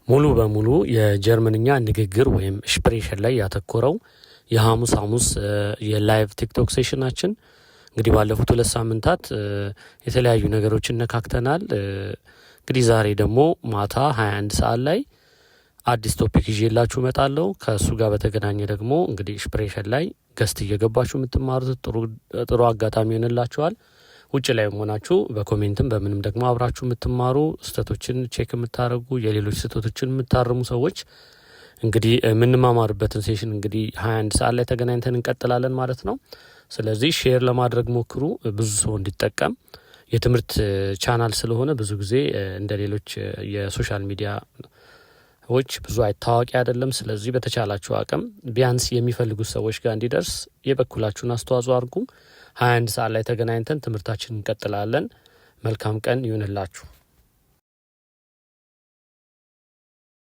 ሙሉ በሙሉ የጀርመንኛ ንግግር ወይም ስፕሬሽን ላይ ያተኮረው የሐሙስ የላይቭ ቲክቶክ ሴሽናችን እንግዲህ ባለፉት 2 ሳምንታት የተለያዩ ነገሮችን ነካክተናል። እንግዲህ ዛሬ ደግሞ ማታ 21 ሰዓት ላይ አዲስ ቶፒክ ይዤላችሁ እመጣለሁ። ከሱ ጋር በተገናኘ ደግሞ እንግዲህ ስፕሬሽን ላይ ገስት እየገባችሁ የምትማሩት ጥሩ አጋጣሚ ይሆንላችኋል። ውጭ ላይ ሆናችሁ በኮሜንትም በምንም ደግሞ አብራችሁ የምትማሩ ስህተቶችን ቼክ የምታደርጉ የሌሎች ስህተቶችን የምታርሙ ሰዎች እንግዲህ የምንማማርበትን ሴሽን እንግዲህ 21 ሰዓት ላይ ተገናኝተን እንቀጥላለን ማለት ነው። ስለዚህ ሼር ለማድረግ ሞክሩ፣ ብዙ ሰው እንዲጠቀም። የትምህርት ቻናል ስለሆነ ብዙ ጊዜ እንደ ሌሎች የሶሻል ሚዲያዎች ብዙ ታዋቂ አይደለም። ስለዚህ በተቻላችሁ አቅም ቢያንስ የሚፈልጉት ሰዎች ጋር እንዲደርስ የበኩላችሁን አስተዋጽኦ አድርጉ። 21 ሰዓት ላይ ተገናኝተን ትምህርታችንን እንቀጥላለን። መልካም ቀን ይሁንላችሁ።